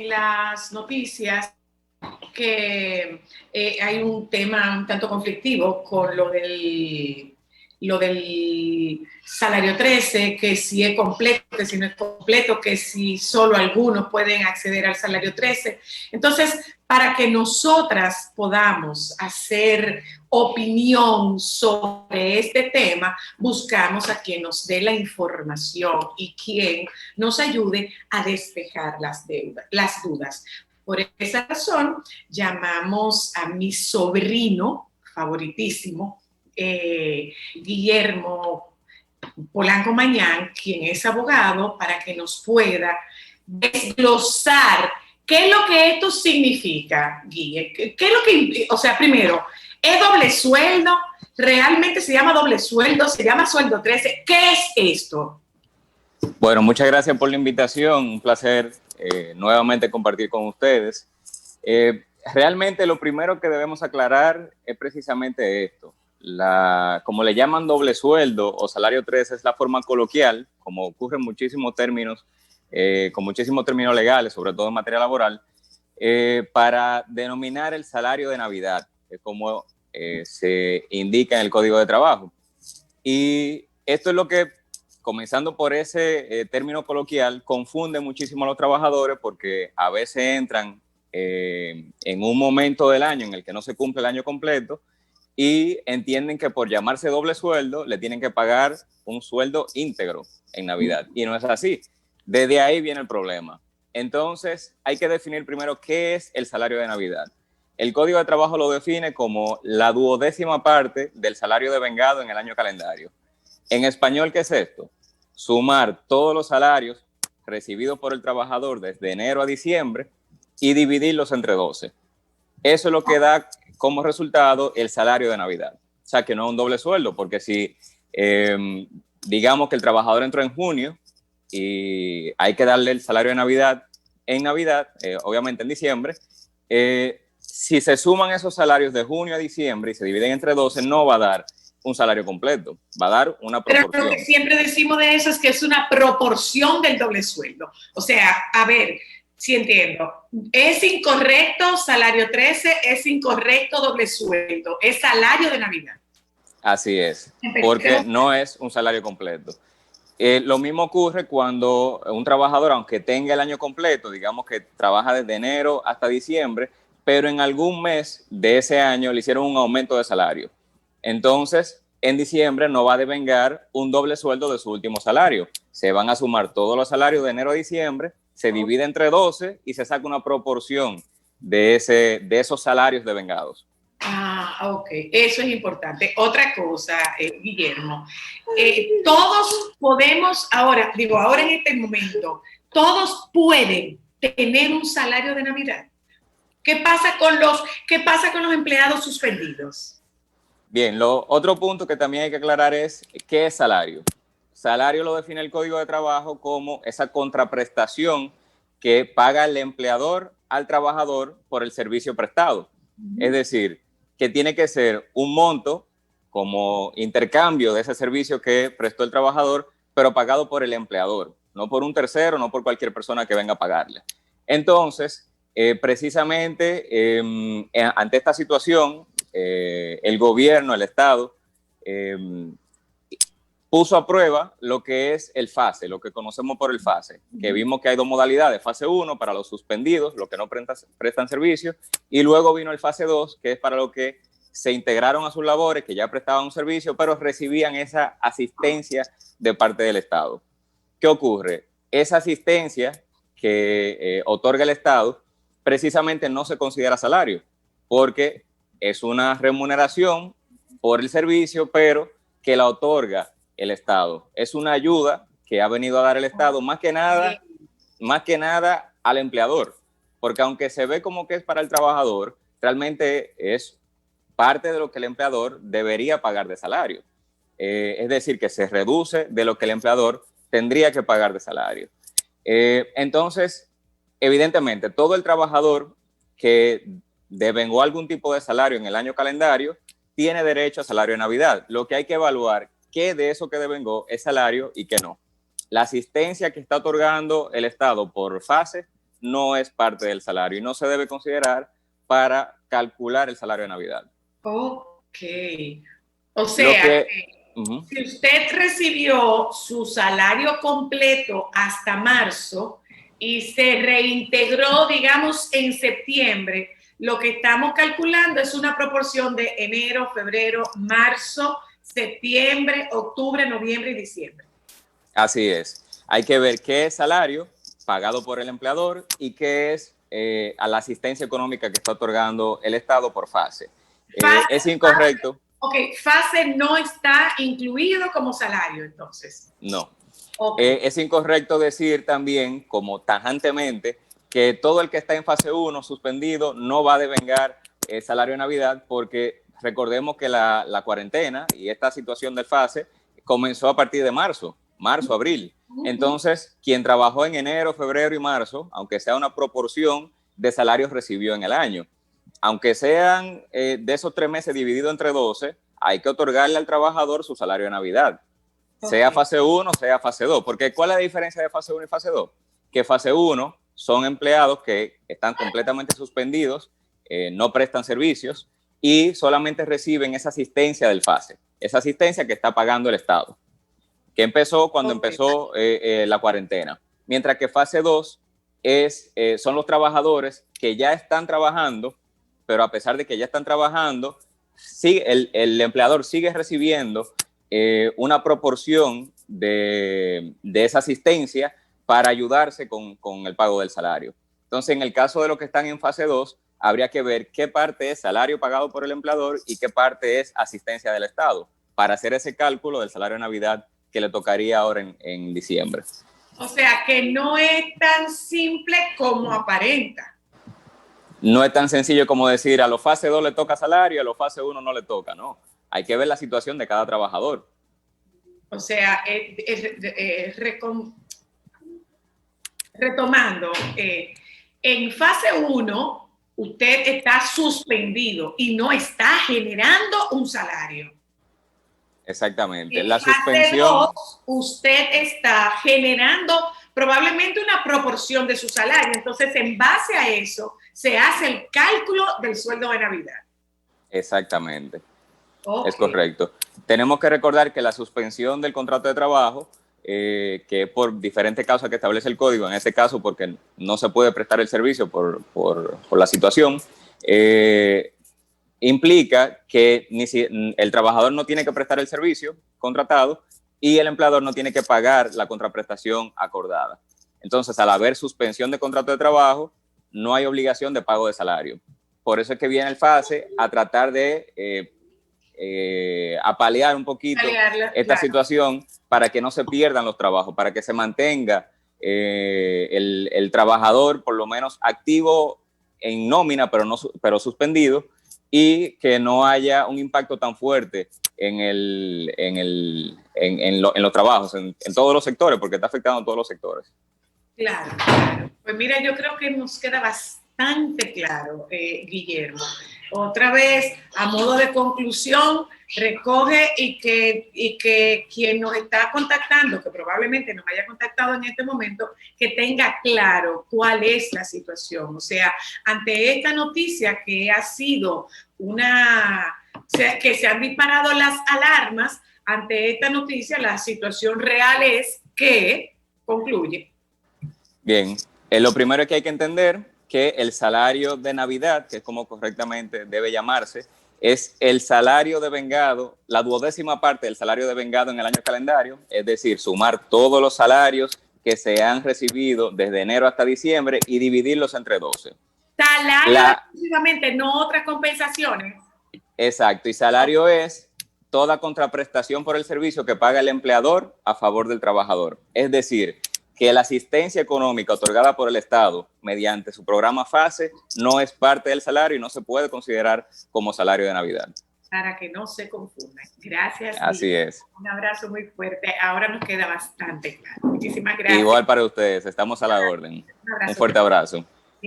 las noticias que hay un tema un tanto conflictivo con lo del salario 13, que si es completo, que si no es completo, que si solo algunos pueden acceder al salario 13. Entonces, para que nosotras podamos hacer opinión sobre este tema, buscamos a quien nos dé la información y quien nos ayude a despejar las dudas. Por esa razón, llamamos a mi sobrino favoritísimo, Guillermo Polanco Mañán, quien es abogado, para que nos pueda desglosar qué es lo que esto significa, Guille. ¿Qué es lo que, o sea, primero, ¿es doble sueldo? ¿Realmente se llama doble sueldo? ¿Se llama sueldo 13? ¿Qué es esto? Bueno, muchas gracias por la invitación. Un placer nuevamente compartir con ustedes. Realmente lo primero que debemos aclarar es precisamente esto. Como le llaman doble sueldo o salario 13 es la forma coloquial, como ocurre en muchísimos términos, con muchísimos términos legales, sobre todo en materia laboral, para denominar el salario de Navidad, como se indica en el Código de Trabajo. Y esto es lo que, comenzando por ese término coloquial, confunde muchísimo a los trabajadores porque a veces entran en un momento del año en el que no se cumple el año completo y entienden que por llamarse doble sueldo le tienen que pagar un sueldo íntegro en Navidad. Y no es así. Desde ahí viene el problema. Entonces, hay que definir primero qué es el salario de Navidad. El Código de Trabajo lo define como la 12ª parte del salario devengado en el año calendario. En español, ¿qué es esto? Sumar todos los salarios recibidos por el trabajador desde enero a diciembre y dividirlos entre 12. Eso es lo que da como resultado el salario de Navidad. O sea, que no es un doble sueldo, porque si digamos que el trabajador entró en junio y hay que darle el salario de Navidad en Navidad, obviamente en diciembre, si se suman esos salarios de junio a diciembre y se dividen entre 12, no va a dar un salario completo, va a dar una proporción. Pero lo que siempre decimos de eso es que es una proporción del doble sueldo. O sea, a ver, si entiendo, es incorrecto salario 13, es incorrecto doble sueldo, es salario de Navidad. Así es, porque no es un salario completo. Lo mismo ocurre cuando un trabajador, aunque tenga el año completo, digamos que trabaja desde enero hasta diciembre, pero en algún mes de ese año le hicieron un aumento de salario. Entonces, en diciembre no va a devengar un doble sueldo de su último salario. Se van a sumar todos los salarios de enero a diciembre, se divide entre 12 y se saca una proporción de esos salarios devengados. Ah, ok, eso es importante. Otra cosa, Guillermo, todos podemos, ahora en este momento, todos pueden tener un salario de Navidad. ¿Qué pasa con los empleados suspendidos? Bien, otro punto que también hay que aclarar es qué es salario. Salario lo define el Código de Trabajo como esa contraprestación que paga el empleador al trabajador por el servicio prestado. Es decir, que tiene que ser un monto como intercambio de ese servicio que prestó el trabajador, pero pagado por el empleador, no por un tercero, no por cualquier persona que venga a pagarle. Entonces, precisamente ante esta situación, el gobierno, el Estado, puso a prueba lo que es el FASE, lo que conocemos por el FASE, que vimos que hay dos modalidades, fase 1 para los suspendidos, los que no prestan servicios, y luego vino el fase 2, que es para los que se integraron a sus labores, que ya prestaban un servicio, pero recibían esa asistencia de parte del Estado. ¿Qué ocurre? Esa asistencia que otorga el Estado precisamente no se considera salario, porque es una remuneración por el servicio, pero que la otorga el Estado. Es una ayuda que ha venido a dar el Estado más que nada al empleador, porque aunque se ve como que es para el trabajador, realmente es parte de lo que el empleador debería pagar de salario. Es decir, que se reduce de lo que el empleador tendría que pagar de salario. Entonces, evidentemente, todo el trabajador que devengó algún tipo de salario en el año calendario tiene derecho a salario de Navidad. Lo que hay que evaluar qué de eso que devengó es salario y qué no. La asistencia que está otorgando el Estado por fase no es parte del salario y no se debe considerar para calcular el salario de Navidad. Ok. O sea, uh-huh. Si usted recibió su salario completo hasta marzo y se reintegró, digamos, en septiembre, lo que estamos calculando es una proporción de enero, febrero, marzo, septiembre, octubre, noviembre y diciembre. Así es. Hay que ver qué es salario pagado por el empleador y qué es a la asistencia económica que está otorgando el Estado por fase. Es incorrecto. Fase no está incluido como salario, entonces. No. Es incorrecto decir también, como tajantemente, que todo el que está en fase 1 suspendido no va a devengar salario de Navidad, porque recordemos que la cuarentena y esta situación del fase comenzó a partir de marzo, abril. Entonces, quien trabajó en enero, febrero y marzo, aunque sea una proporción de salarios, recibió en el año. Aunque sean de esos 3 meses dividido entre 12, hay que otorgarle al trabajador su salario de Navidad. Sea fase 1, sea fase 2. Porque ¿cuál es la diferencia de fase 1 y fase 2? Que fase 1 son empleados que están completamente suspendidos, no prestan servicios y solamente reciben esa asistencia del fase. Esa asistencia que está pagando el Estado, que empezó cuando empezó la cuarentena. Mientras que fase 2 son los trabajadores que ya están trabajando, pero a pesar de que ya están trabajando, sí, el empleador sigue recibiendo una proporción de esa asistencia para ayudarse con el pago del salario. Entonces, en el caso de los que están en fase 2, habría que ver qué parte es salario pagado por el empleador y qué parte es asistencia del Estado, para hacer ese cálculo del salario de Navidad que le tocaría ahora en diciembre. O sea, que no es tan simple como aparenta. No es tan sencillo como decir a los fase 2 le toca salario y a los fase 1 no le toca, no. Hay que ver la situación de cada trabajador. O sea, retomando, en fase 1 usted está suspendido y no está generando un salario. Exactamente. En fase 2, usted está generando probablemente una proporción de su salario. Entonces, en base a eso, se hace el cálculo del sueldo de Navidad. Exactamente. Es correcto. Tenemos que recordar que la suspensión del contrato de trabajo, que por diferentes causas que establece el código, en este caso porque no se puede prestar el servicio por la situación, implica que el trabajador no tiene que prestar el servicio contratado y el empleador no tiene que pagar la contraprestación acordada. Entonces, al haber suspensión de contrato de trabajo, no hay obligación de pago de salario. Por eso es que viene el FASE a tratar de apalear un poquito esta situación para que no se pierdan los trabajos, para que se mantenga el trabajador por lo menos activo en nómina, pero suspendido, y que no haya un impacto tan fuerte en los trabajos, en todos los sectores, porque está afectando a todos los sectores. Claro, claro. Pues mira, yo creo que nos queda bastante claro, Guillermo. Otra vez, a modo de conclusión, recoge y que quien nos está contactando, que probablemente nos haya contactado en este momento, que tenga claro cuál es la situación. O sea, ante esta noticia que ha sido que se han disparado las alarmas, ante esta noticia la situación real es que concluye. Bien, lo primero es que hay que entender que el salario de Navidad, que es como correctamente debe llamarse, es el salario devengado, la 12ª parte del salario devengado en el año calendario, es decir, sumar todos los salarios que se han recibido desde enero hasta diciembre y dividirlos entre 12. Salario exclusivamente, no otras compensaciones. Exacto, y salario es toda contraprestación por el servicio que paga el empleador a favor del trabajador. Es decir, que la asistencia económica otorgada por el Estado mediante su programa FASE no es parte del salario y no se puede considerar como salario de Navidad. Para que no se confundan. Gracias. Así es. Un abrazo muy fuerte. Ahora nos queda bastante claro. Muchísimas gracias. Igual para ustedes. Estamos a la orden. Un fuerte abrazo.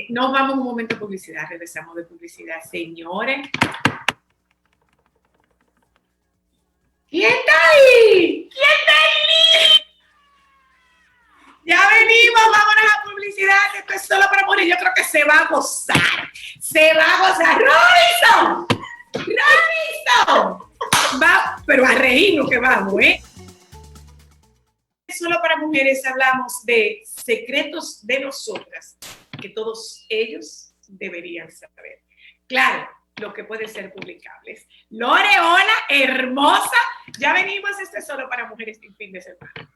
Nos vamos un momento de publicidad. Regresamos de publicidad. Señores. ¿Quién está ahí? ¿Quién está ahí? Ya venimos, vámonos a publicidad, esto es solo para mujeres. Yo creo que se va a gozar. Se va a gozar. ¡Robinson! ¡Robinson! Va, pero a reírnos que vamos, ¿eh? Solo para mujeres hablamos de secretos de nosotras que todos ellos deberían saber. Claro, lo que puede ser publicables. Lore, hola, hermosa. Ya venimos, esto es solo para mujeres en fin de semana.